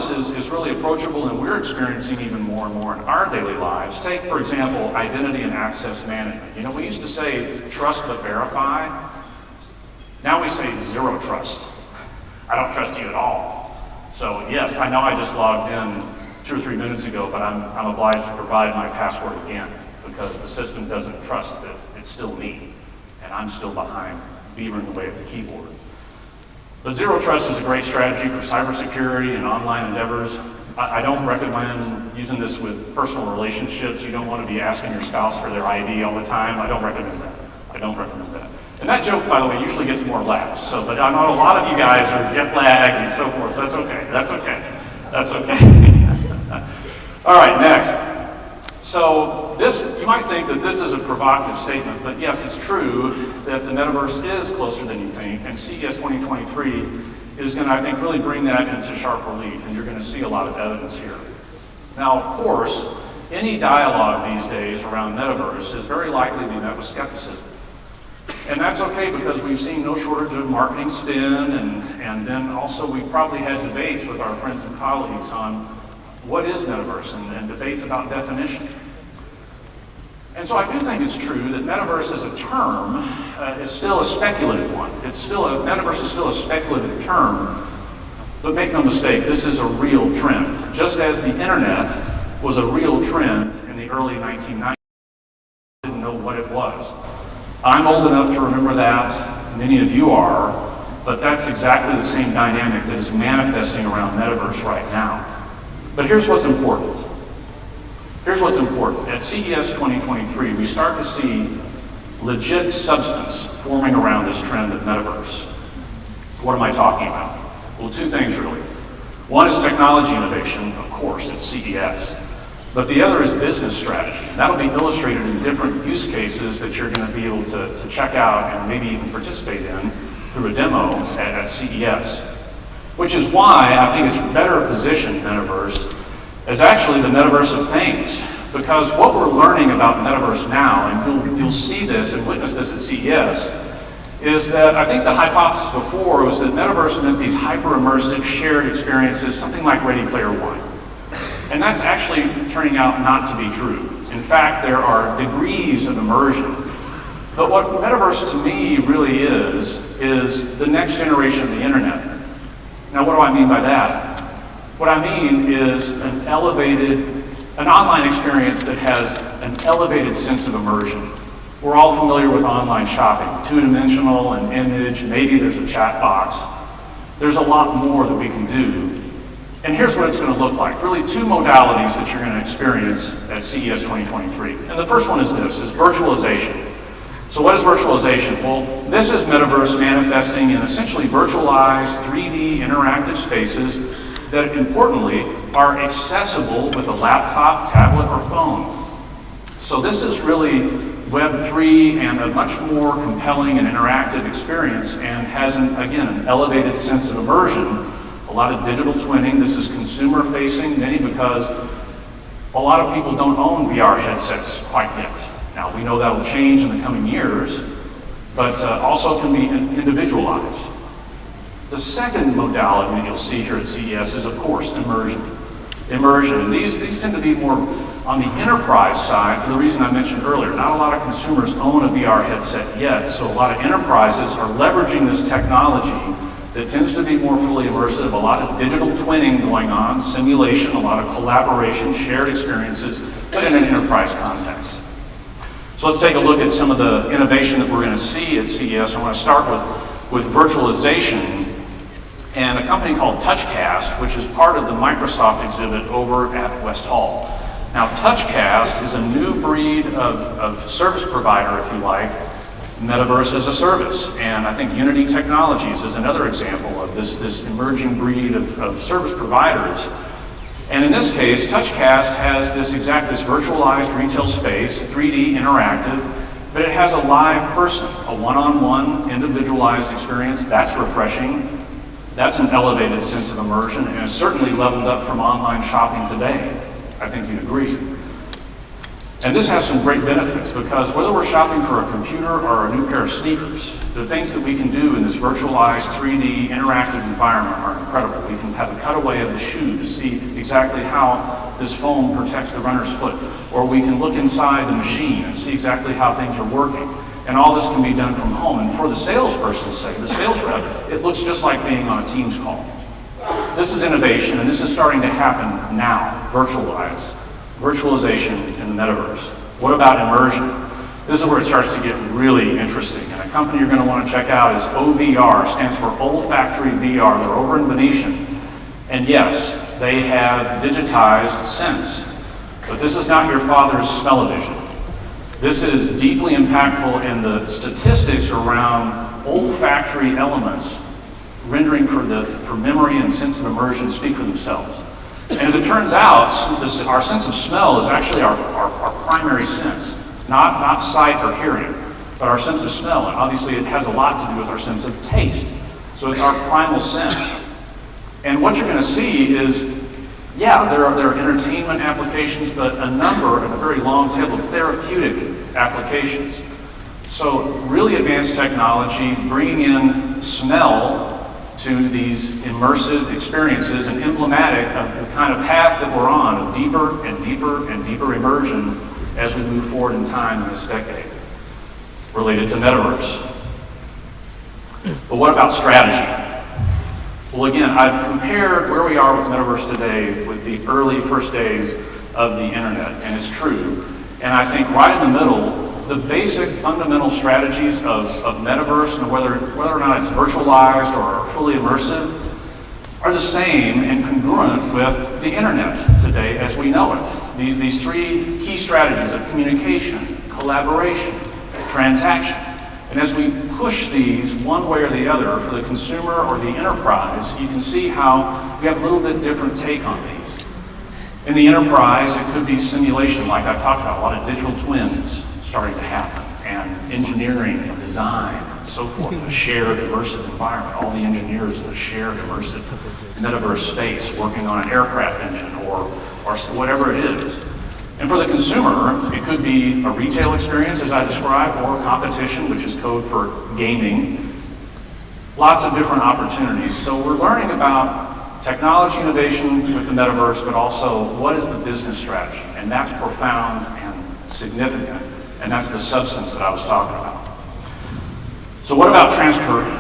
metaverse is really approachable, and we're experiencing even more and more in our daily lives. Take, for example, identity and access management. You know, we used to say trust but verify. Now we say zero trust. I don't trust you at all. So yes, I know I just logged in 2 or 3 minutes ago, but I'm obliged to provide my password again because the system doesn't trust that it's still me, and I'm still behind, beavering away at the keyboard. But zero trust is a great strategy for cybersecurity and online endeavors. I don't recommend using this with personal relationships. You don't want to be asking your spouse for their ID all the time. I don't recommend that. I don't recommend that. And that joke, by the way, usually gets more laughs. So, but I know a lot of you guys are jet lagged and so forth. So that's okay. That's okay. That's okay. All right, next. So this, you might think that this is a provocative statement, but yes, it's true that the metaverse is closer than you think, and CES 2023 is going to, I think, really bring that into sharp relief, and you're going to see a lot of evidence here. Now, of course, any dialogue these days around metaverse is very likely to be met with skepticism. And that's okay because we've seen no shortage of marketing spin, and then also we probably had debates with our friends and colleagues on what is metaverse and debates about definition. And so I do think it's true that metaverse as a term is still a speculative one. Metaverse is still a speculative term, but make no mistake, this is a real trend. Just as the internet was a real trend in the early 1990s, I didn't know what it was. I'm old enough to remember that, many of you are, but that's exactly the same dynamic that is manifesting around metaverse right now. But here's what's important. Here's what's important. At CES 2023, we start to see legit substance forming around this trend of metaverse. What am I talking about? Well, 2 things really. One is technology innovation, of course, at CES. But the other is business strategy. That'll be illustrated in different use cases that you're going to be able to check out and maybe even participate in through a demo at CES. Which is why I think it's better positioned, metaverse, as actually the metaverse of things. Because what we're learning about metaverse now, and you'll see this and witness this at CES, is that I think the hypothesis before was that metaverse meant these hyper-immersive shared experiences, something like Ready Player One. And that's actually turning out not to be true. In fact, there are degrees of immersion. But what metaverse to me really is the next generation of the internet. Now, what do I mean by that? What I mean is an online experience that has an elevated sense of immersion. We're all familiar with online shopping, 2-dimensional, an image, maybe there's a chat box. There's a lot more that we can do. And here's what it's going to look like. Really 2 modalities that you're going to experience at CES 2023. And the first one is virtualization. So what is virtualization? Well, this is metaverse manifesting in essentially virtualized 3D interactive spaces that, importantly, are accessible with a laptop, tablet, or phone. So this is really Web 3 and a much more compelling and interactive experience, and has, again, an elevated sense of immersion. A lot of digital twinning. This is consumer facing, many because a lot of people don't own VR headsets quite yet. Now, we know that will change in the coming years, but also can be individualized. The second modality that you'll see here at CES is, of course, immersion. And these tend to be more on the enterprise side for the reason I mentioned earlier. Not a lot of consumers own a VR headset yet, so a lot of enterprises are leveraging this technology that tends to be more fully immersive, a lot of digital twinning going on, simulation, a lot of collaboration, shared experiences, but in an enterprise context. So let's take a look at some of the innovation that we're going to see at CES. I want to start with virtualization and a company called TouchCast, which is part of the Microsoft exhibit over at West Hall. Now, TouchCast is a new breed of service provider, if you like, metaverse as a service. And I think Unity Technologies is another example of this emerging breed of service providers. And in this case, TouchCast has this virtualized retail space, 3D interactive, but it has a live person, a one-on-one individualized experience. That's refreshing. That's an elevated sense of immersion, and it's certainly leveled up from online shopping today. I think you'd agree. And this has some great benefits because whether we're shopping for a computer or a new pair of sneakers, the things that we can do in this virtualized 3D interactive environment are incredible. We can have a cutaway of the shoe to see exactly how this foam protects the runner's foot, or we can look inside the machine and see exactly how things are working. And all this can be done from home. And for the salesperson's sake, the sales rep, it looks just like being on a Teams call. This is innovation, and this is starting to happen now, virtualization in the metaverse. What about immersion? This is where it starts to get really interesting. And a company you're going to want to check out is OVR, stands for Olfactory VR. They're over in Venetian. And yes, they have digitized scents. But this is not your father's smell-o-vision. This is deeply impactful, and the statistics around olfactory elements rendering for memory and sense of immersion speak for themselves. And as it turns out, our sense of smell is actually our primary sense, not sight or hearing, but our sense of smell. And obviously it has a lot to do with our sense of taste. So it's our primal sense. And what you're going to see is, yeah, there are entertainment applications, but a number and a very long tail of therapeutic applications. So really advanced technology, bringing in smell to these immersive experiences and emblematic of the kind of path that we're on of deeper and deeper and deeper immersion as we move forward in time in this decade related to metaverse. But what about strategy? Well, again, I've compared where we are with metaverse today with the early first days of the internet, and it's true. And I think right in the middle, the basic fundamental strategies of metaverse, and whether or not it's virtualized or fully immersive, are the same and congruent with the internet today as we know it. These three key strategies of communication, collaboration, transaction. And as we push these one way or the other for the consumer or the enterprise, you can see how we have a little bit different take on these. In the enterprise, it could be simulation, like I talked about, a lot of digital twins starting to happen, and engineering and design and so forth, a shared immersive environment. All the engineers in a shared immersive metaverse space working on an aircraft engine or whatever it is. And for the consumer, it could be a retail experience, as I described, or competition, which is code for gaming. Lots of different opportunities. So we're learning about technology innovation with the metaverse, but also what is the business strategy? And that's profound and significant. And that's the substance that I was talking about. So what about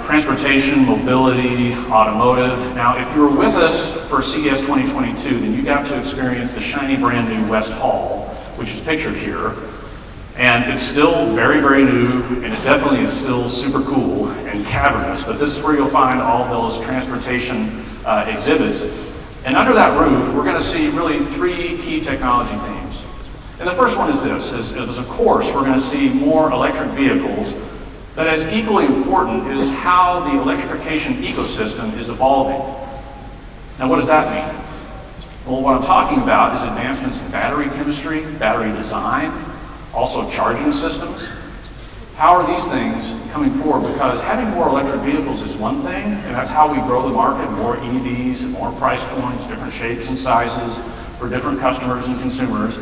transportation, mobility, automotive? Now, if you were with us for CES 2022, then you got to experience the shiny brand new West Hall, which is pictured here. And it's still very, very new, and it definitely is still super cool and cavernous, but this is where you'll find all those transportation exhibits. And under that roof, we're gonna see really three key technology themes. And the first one is this, is of course, we're gonna see more electric vehicles, but as equally important is how the electrification ecosystem is evolving. Now, what does that mean? Well, what I'm talking about is advancements in battery chemistry, battery design, also charging systems. How are these things coming forward? Because having more electric vehicles is one thing, and that's how we grow the market, more EVs and more price points, different shapes and sizes for different customers and consumers.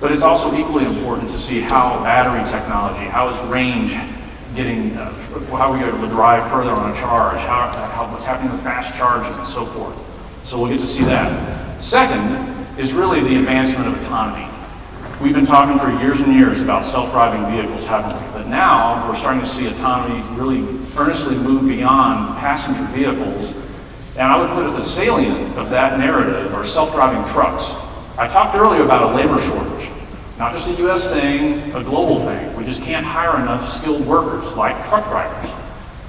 But it's also equally important to see how battery technology, how is range getting, how we able to drive further on a charge, what's happening with fast charging and so forth. So we'll get to see that. Second is really the advancement of autonomy. We've been talking for years and years about self-driving vehicles, haven't we? But now we're starting to see autonomy really earnestly move beyond passenger vehicles. And I would put at the salient of that narrative are self-driving trucks. I talked earlier about a labor shortage. Not just a US thing, a global thing. We just can't hire enough skilled workers like truck drivers.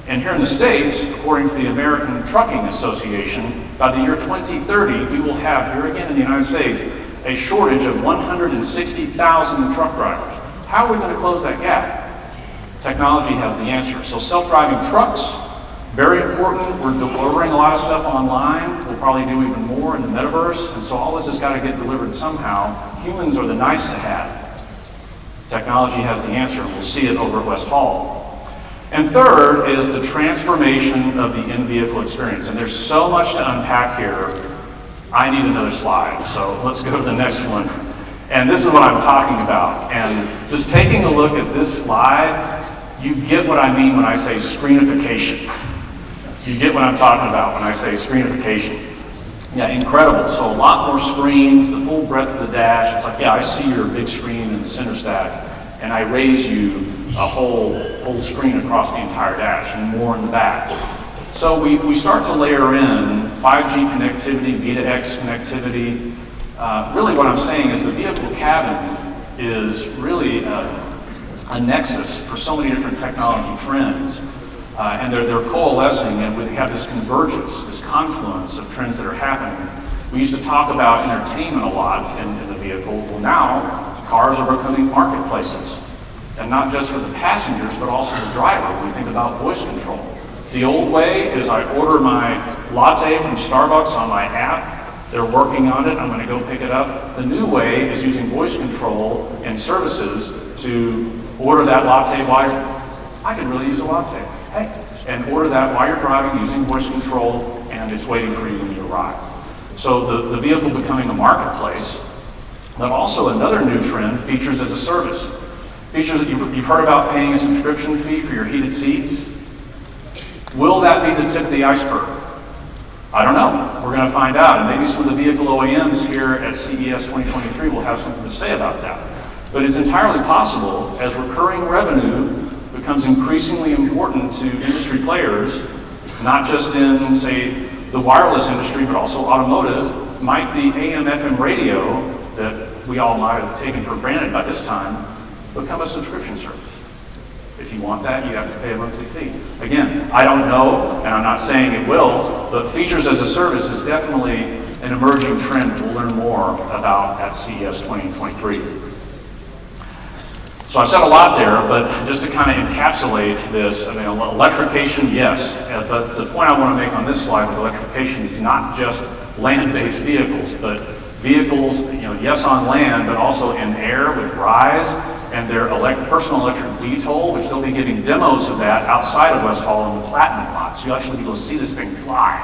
And here in the States, according to the American Trucking Association, by the year 2030, we will have, here again in the United States, a shortage of 160,000 truck drivers. How are we going to close that gap? Technology has the answer. So self-driving trucks, very important. We're delivering a lot of stuff online. We'll probably do even more in the metaverse. And so all this has got to get delivered somehow. Humans are the nice to have. Technology has the answer. We'll see it over at West Hall. And third is the transformation of the in-vehicle experience. And there's so much to unpack here. I need another slide, so let's go to the next one. And this is what I'm talking about. And just taking a look at this slide, you get what I mean when I say screenification. You get what I'm talking about when I say screenification. Yeah, incredible. So a lot more screens, the full breadth of the dash. It's like, yeah, I see your big screen in the center stack, and I raise you a whole screen across the entire dash and more in the back. So we start to layer in 5G connectivity, V2X connectivity. Really what I'm saying is the vehicle cabin is really a nexus for so many different technology trends. And they're coalescing, and we have this convergence, this confluence of trends that are happening. We used to talk about entertainment a lot in the vehicle. Well, now cars are becoming marketplaces. And not just for the passengers, but also the driver when we think about voice control. The old way is I order my latte from Starbucks on my app. They're working on it. I'm going to go pick it up. The new way is using voice control and services to order that latte while I can really use a latte. Hey, and order that while you're driving using voice control, and it's waiting for you when you arrive. So the vehicle becoming a marketplace, but also another new trend, features as a service. Features that you've heard about paying a subscription fee for your heated seats. Will that be the tip of the iceberg? I don't know. We're going to find out, and maybe some of the vehicle OEMs here at CES 2023 will have something to say about that. But it's entirely possible, as recurring revenue becomes increasingly important to industry players, not just in, say, the wireless industry, but also automotive, might the AM/FM radio that we all might have taken for granted by this time become a subscription service. If you want that, you have to pay a monthly fee. Again, I don't know, and I'm not saying it will, but features as a service is definitely an emerging trend that we'll learn more about at CES 2023. So I've said a lot there, but just to kind of encapsulate this, I mean, electrification, yes, but the point I want to make on this slide with electrification is not just land-based vehicles, but vehicles, yes, on land, but also in air with RISE and their personal electric VTOL, which they'll be giving demos of that outside of West Hall in the Platinum lot. So you'll actually be able to see this thing fly,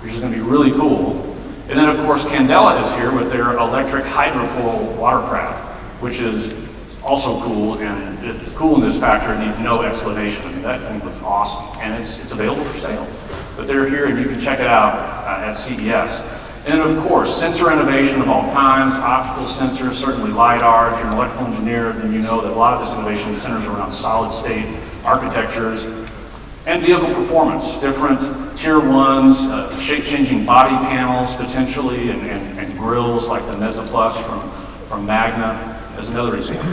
which is going to be really cool. And then, of course, Candela is here with their electric hydrofoil watercraft, which is also cool, and the coolness factor needs no explanation. I mean, that thing looks awesome, and it's available for sale. But they're here, and you can check it out at CES. And then, of course, sensor innovation of all kinds, optical sensors, certainly LiDAR. If you're an electrical engineer, then you know that a lot of this innovation centers around solid-state architectures. And vehicle performance, different tier ones, shape-changing body panels, potentially, and grills like the Mesa Plus from Magna as another example.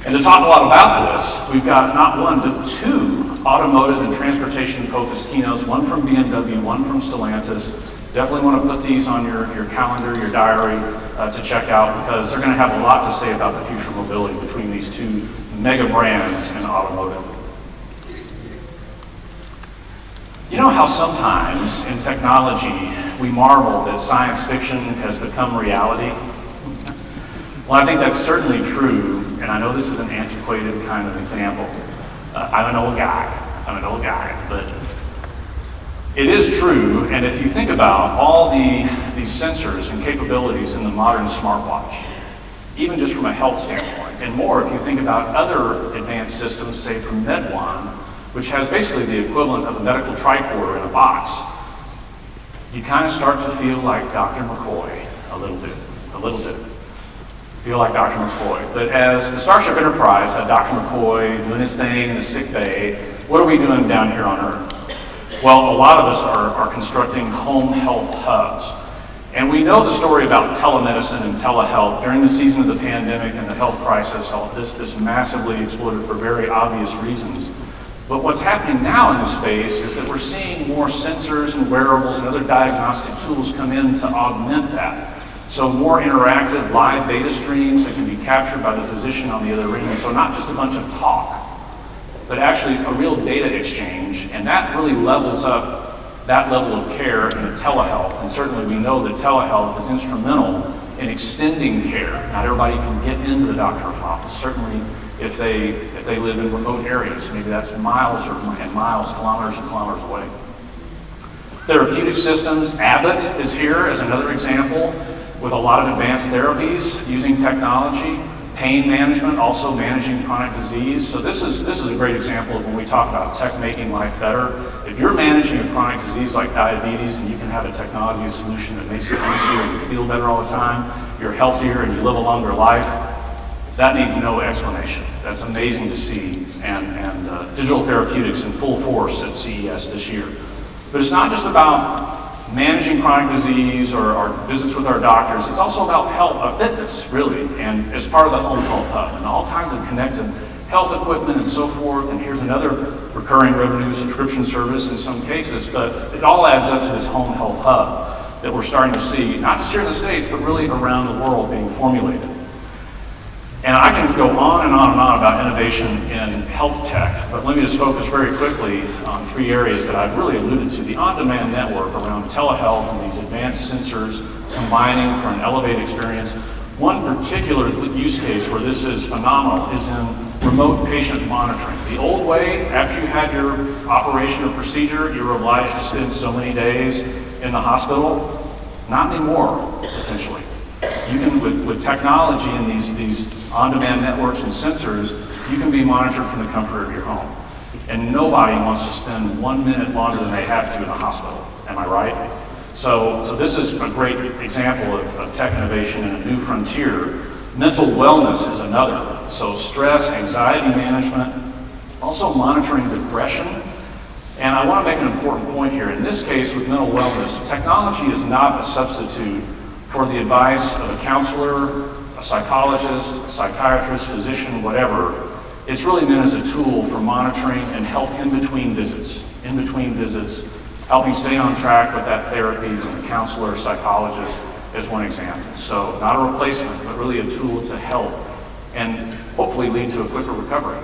And to talk a lot about this, we've got not one, but two automotive and transportation-focused keynotes, one from BMW, one from Stellantis. Definitely want to put these on your calendar, your diary to check out, because they're going to have a lot to say about the future of mobility between these two mega brands in automotive. You know how sometimes in technology we marvel that science fiction has become reality? Well, I think that's certainly true, and I know this is an antiquated kind of example. I'm an old guy, but it is true, and if you think about all these sensors and capabilities in the modern smartwatch, even just from a health standpoint, and more if you think about other advanced systems, say from MedOne, which has basically the equivalent of a medical tricorder in a box, you kind of start to feel like Dr. McCoy a little bit. Feel like Dr. McCoy. But as the Starship Enterprise had Dr. McCoy doing his thing in the sick bay, what are we doing down here on Earth? Well, a lot of us are constructing home health hubs. And we know the story about telemedicine and telehealth. During the season of the pandemic and the health crisis, this massively exploded for very obvious reasons. But what's happening now in the space is that we're seeing more sensors and wearables and other diagnostic tools come in to augment that. So more interactive live data streams that can be captured by the physician on the other end. So not just a bunch of talk, but actually a real data exchange. And that really levels up that level of care in telehealth. And certainly we know that telehealth is instrumental in extending care. Not everybody can get into the doctor's office, certainly if they live in remote areas. Maybe that's miles and miles, kilometers and kilometers away. Therapeutic systems, Abbott is here as another example. with a lot of advanced therapies using technology, pain management, also managing chronic disease. So this is a great example of when we talk about tech making life better. If you're managing a chronic disease like diabetes and you can have a technology solution that makes it easier and you feel better all the time, you're healthier and you live a longer life, that needs no explanation. That's amazing to see, and digital therapeutics in full force at CES this year. But it's not just about managing chronic disease or our visits with our doctors. It's also about health, fitness, really, and as part of the home health hub, and all kinds of connected health equipment and so forth. And here's another recurring revenue subscription service in some cases, but it all adds up to this home health hub that we're starting to see, not just here in the States, but really around the world being formulated. And I can go on and on and on about innovation in health tech, but let me just focus very quickly on three areas that I've really alluded to. The on-demand network around telehealth and these advanced sensors combining for an elevated experience. One particular use case where this is phenomenal is in remote patient monitoring. The old way, after you had your operation or procedure, you were obliged to spend so many days in the hospital. Not anymore, potentially. You can, with technology and these on-demand networks and sensors, you can be monitored from the comfort of your home. And nobody wants to spend 1 minute longer than they have to in the hospital. Am I right? So this is a great example of tech innovation in a new frontier. Mental wellness is another. So stress, anxiety management, also monitoring depression. And I want to make an important point here. In this case, with mental wellness, technology is not a substitute for the advice of a counselor, a psychologist, a psychiatrist, physician, whatever. It's really meant as a tool for monitoring and help in between visits. In between visits, helping stay on track with that therapy from a counselor or psychologist is one example. So not a replacement, but really a tool to help and hopefully lead to a quicker recovery.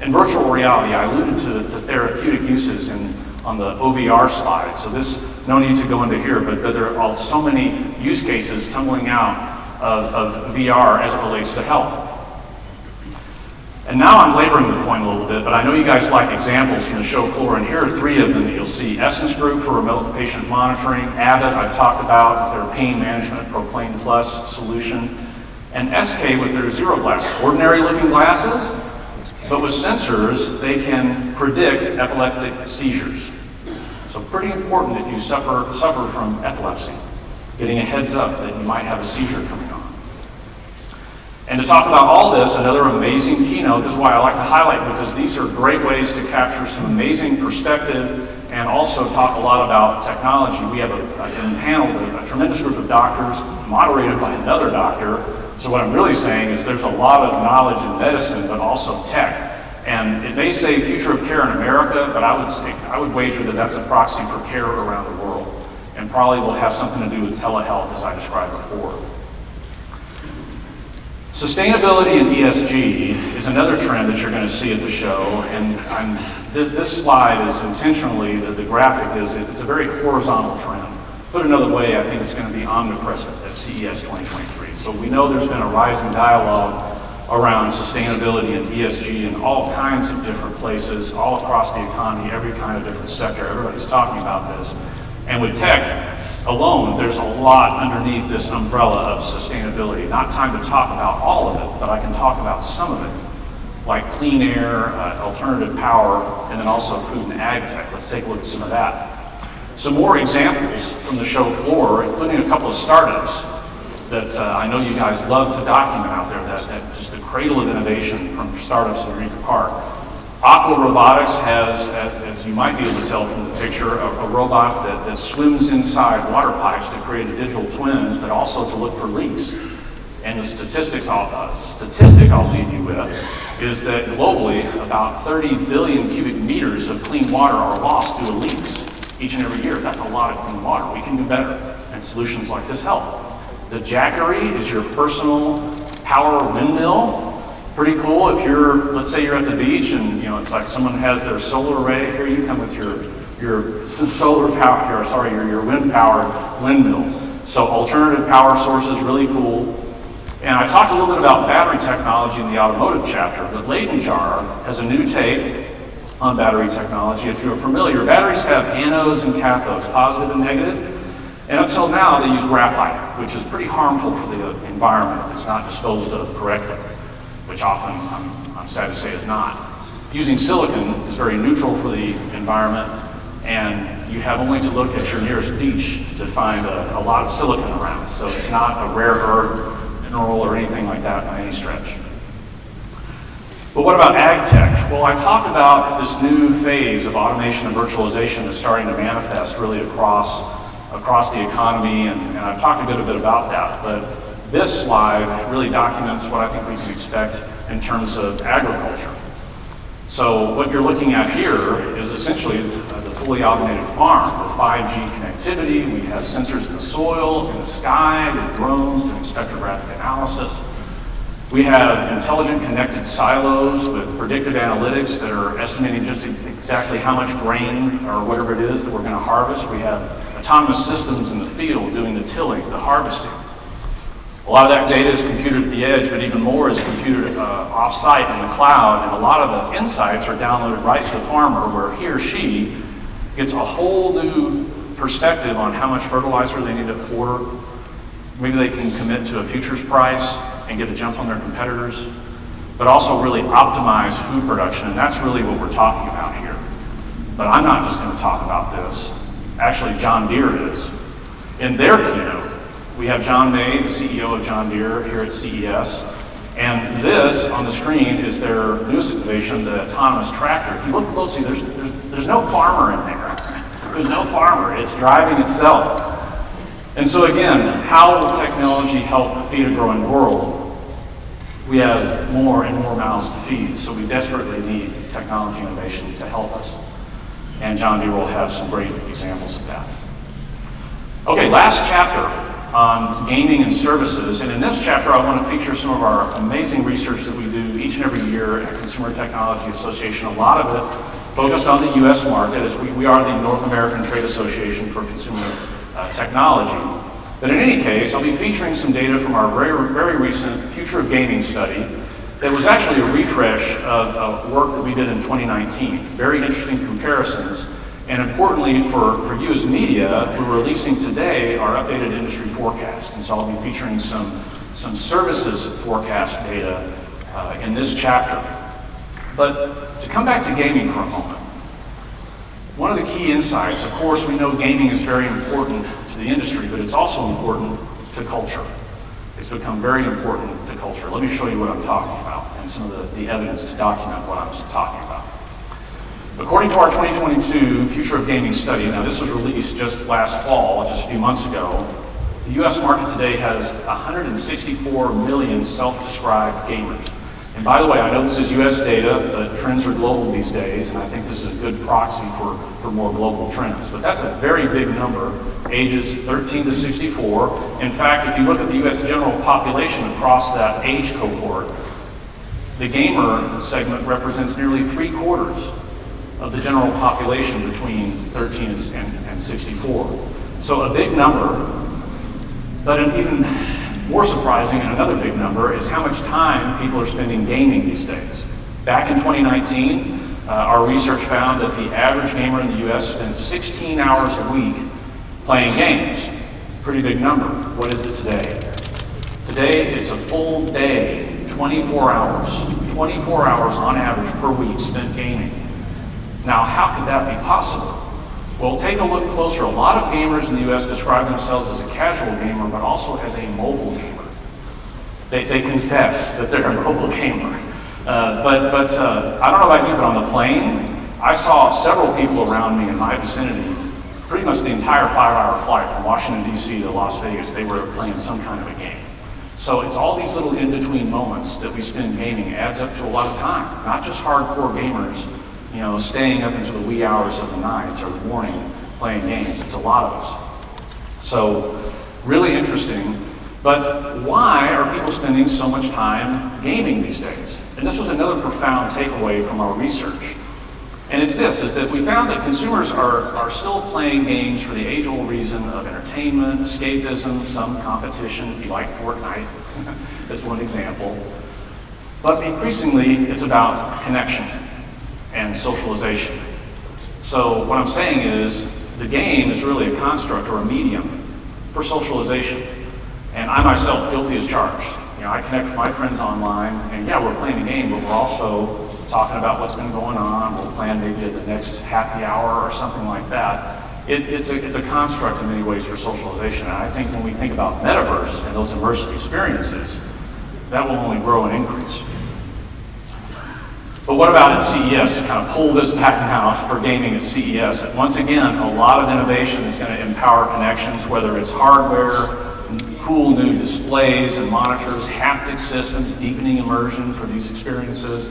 In virtual reality, I alluded to therapeutic uses on the OVR slide. So this, no need to go into here, but there are so many use cases tumbling out of VR as it relates to health. And now I'm laboring the point a little bit, but I know you guys like examples from the show floor, and here are three of them that you'll see. Essence Group for remote patient monitoring, Abbott I've talked about with their pain management Proclaim Plus solution, and SK with their Zero glasses. Ordinary looking glasses, but with sensors, they can predict epileptic seizures. So pretty important if you suffer from epilepsy, getting a heads up that you might have a seizure coming on. And to talk about all this, another amazing keynote, this is why I like to highlight, because these are great ways to capture some amazing perspective and also talk a lot about technology. We have in the panel a tremendous group of doctors moderated by another doctor. So what I'm really saying is there's a lot of knowledge in medicine, but also tech. And it may say future of care in America, but I would wager that that's a proxy for care around the world, and probably will have something to do with telehealth, as I described before. Sustainability and ESG is another trend that you're going to see at the show, and this slide is intentionally, the graphic is, it's a very horizontal trend. Put another way, I think it's going to be omnipresent at CES 2023. So we know there's been a rising dialogue around sustainability and ESG in all kinds of different places, all across the economy, every kind of different sector. Everybody's talking about this. And with tech alone, there's a lot underneath this umbrella of sustainability. Not time to talk about all of it, but I can talk about some of it, like clean air, alternative power, and then also food and ag tech. Let's take a look at some of that. Some more examples from the show floor, including a couple of startups that I know you guys love to document out there, that just the cradle of innovation from startups underneath the park. Aqua Robotics has, as you might be able to tell from the picture, a robot that swims inside water pipes to create a digital twin, but also to look for leaks. And the statistic I'll leave you with is that globally, about 30 billion cubic meters of clean water are lost due to leaks each and every year. That's a lot of clean water. We can do better, and solutions like this help. The Jackery is your personal power windmill. Pretty cool if let's say you're at the beach and it's like someone has their solar array. Here you come with your solar power, your wind powered windmill. So alternative power sources, really cool. And I talked a little bit about battery technology in the automotive chapter, but Leyden Jar has a new take on battery technology. If you're familiar, batteries have anodes and cathodes, positive and negative. And up till now, they use graphite, which is pretty harmful for the environment if it's not disposed of correctly, which often, I'm sad to say, is not. Using silicon is very neutral for the environment, and you have only to look at your nearest beach to find a lot of silicon around. So it's not a rare earth mineral or anything like that by any stretch. But what about ag tech? Well, I talked about this new phase of automation and virtualization that's starting to manifest really across the economy, and I've talked a bit about that. But this slide really documents what I think we can expect in terms of agriculture. So what you're looking at here is essentially the fully automated farm with 5G connectivity. We have sensors in the soil, in the sky, with drones doing spectrographic analysis. We have intelligent connected silos with predictive analytics that are estimating just exactly how much grain or whatever it is that we're going to harvest. We have autonomous systems in the field doing the tilling, the harvesting. A lot of that data is computed at the edge, but even more is computed off-site in the cloud, and a lot of the insights are downloaded right to the farmer, where he or she gets a whole new perspective on how much fertilizer they need to order. Maybe they can commit to a futures price and get a jump on their competitors, but also really optimize food production, and that's really what we're talking about here. But I'm not just going to talk about this. Actually, John Deere is. In their keynote, we have John May, the CEO of John Deere, here at CES. And this, on the screen, is their newest innovation, the autonomous tractor. If you look closely, there's no farmer in there. There's no farmer. It's driving itself. And so again, how will technology help feed a growing world? We have more and more mouths to feed, so we desperately need technology innovation to help us. And John Deere will have some great examples of that. Okay, last chapter on gaming and services. And in this chapter, I want to feature some of our amazing research that we do each and every year at Consumer Technology Association. A lot of it focused on the US market, as we are the North American Trade Association for Consumer Technology. But in any case, I'll be featuring some data from our very recent Future of Gaming study that was actually a refresh of work that we did in 2019. Very interesting comparisons. And importantly for you as media, we're releasing today our updated industry forecast. And so I'll be featuring some services forecast data in this chapter. But to come back to gaming for a moment, one of the key insights, of course, we know gaming is very important to the industry, but it's also important to culture. It's become very important to culture. Let me show you what I'm talking about and some of the evidence to document what I'm talking about. According to our 2022 Future of Gaming study, now this was released just last fall, just a few months ago, the US market today has 164 million self-described gamers. And by the way, I know this is US data, but trends are global these days, and I think this is a good proxy for more global trends. But that's a very big number, ages 13 to 64. In fact, if you look at the US general population across that age cohort, the gamer segment represents nearly 3/4 of the general population between 13 and 64. So a big number, but an even more surprising and another big number is how much time people are spending gaming these days. Back in 2019, our research found that the average gamer in the US spends 16 hours a week playing games. Pretty big number. What is it today? Today it's a full day, 24 hours. 24 hours on average per week spent gaming. Now, how could that be possible? Well, take a look closer. A lot of gamers in the US describe themselves as a casual gamer, but also as a mobile gamer. They confess that they're a mobile gamer. But I don't know about you, but on the plane, I saw several people around me in my vicinity, pretty much the entire 5-hour flight from Washington, D.C. to Las Vegas, they were playing some kind of a game. So it's all these little in-between moments that we spend gaming adds up to a lot of time. Not just hardcore gamers, you know, staying up into the wee hours of the night or the morning playing games. It's a lot of us. So really interesting. But why are people spending so much time gaming these days? And this was another profound takeaway from our research. And it's this, is that we found that consumers are still playing games for the age-old reason of entertainment, escapism, some competition, if you like Fortnite, as one example. But increasingly, it's about connection and socialization. So what I'm saying is, the game is really a construct or a medium for socialization. And I myself, guilty as charged. You know, I connect with my friends online, and yeah, we're playing a game, but we're also talking about what's been going on. We'll plan maybe at the next happy hour or something like that. It's a construct in many ways for socialization. And I think when we think about metaverse and those immersive experiences, that will only grow and increase. But what about at CES, to kind of pull this back now for gaming at CES? Once again, a lot of innovation is going to empower connections, whether it's hardware, cool new displays and monitors, haptic systems, deepening immersion for these experiences.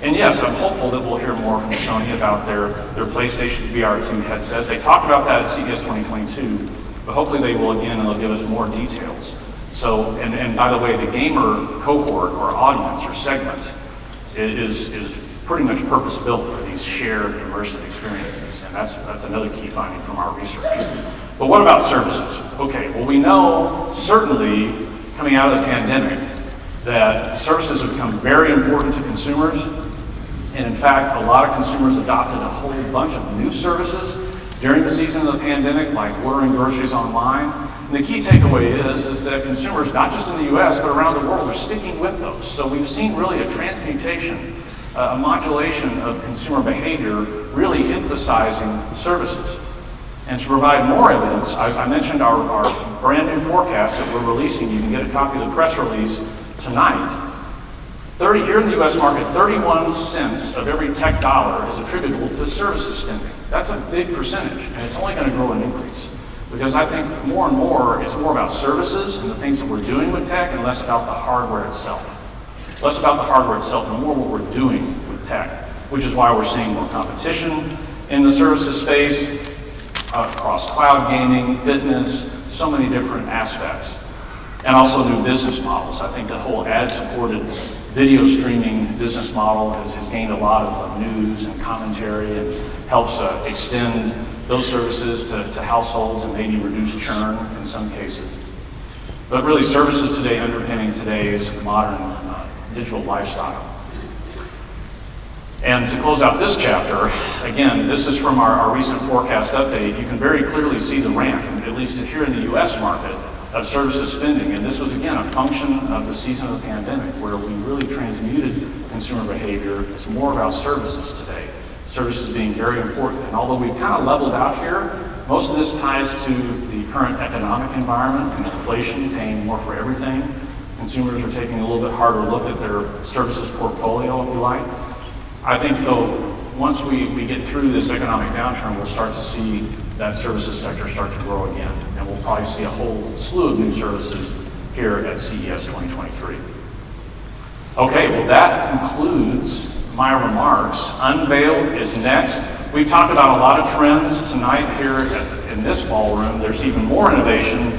And yes, I'm hopeful that we'll hear more from Sony about their PlayStation VR2 headset. They talked about that at CES 2022, but hopefully they will again, and they'll give us more details. So, and by the way, the gamer cohort or audience or segment is pretty much purpose-built for these shared immersive experiences, and that's another key finding from our research. But what about services? Okay, well we know certainly coming out of the pandemic that services have become very important to consumers, and in fact a lot of consumers adopted a whole bunch of new services during the season of the pandemic, like ordering groceries online. And the key takeaway is that consumers, not just in the US, but around the world, are sticking with those. So we've seen really a transmutation, a modulation of consumer behavior, really emphasizing services. And to provide more evidence, I mentioned our brand new forecast that we're releasing. You can get a copy of the press release tonight. Here in the US market, 31 cents of every tech dollar is attributable to services spending. That's a big percentage, and it's only going to grow and increase. Because I think more and more, it's more about services and the things that we're doing with tech, and less about the hardware itself. Less about the hardware itself, and more what we're doing with tech, which is why we're seeing more competition in the services space, across cloud gaming, fitness, so many different aspects. And also new business models. I think the whole ad-supported video streaming business model has gained a lot of news and commentary, and helps extend those services to households and maybe reduce churn in some cases. But really services today underpinning today's modern digital lifestyle. And to close out this chapter, again, this is from our recent forecast update. You can very clearly see the ramp, at least here in the US market, of services spending. And this was, again, a function of the season of the pandemic, where we really transmuted consumer behavior. It's more about services today. Services being very important. And although we've kind of leveled out here, most of this ties to the current economic environment and inflation, paying more for everything. Consumers are taking a little bit harder look at their services portfolio, if you like. I think, though, once we get through this economic downturn, we'll start to see that services sector start to grow again. And we'll probably see a whole slew of new services here at CES 2023. Okay, well that concludes my remarks. Unveiled is next. We've talked about a lot of trends tonight here in this ballroom. There's even more innovation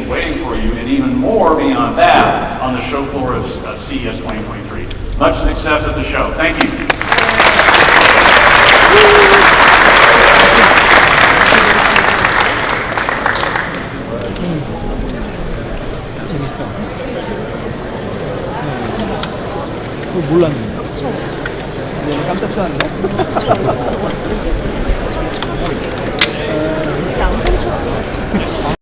waiting for you, and even more beyond that on the show floor of CES 2023. Much success at the show. Thank you. 몰랐네. 깜짝 놀랐네. 양봉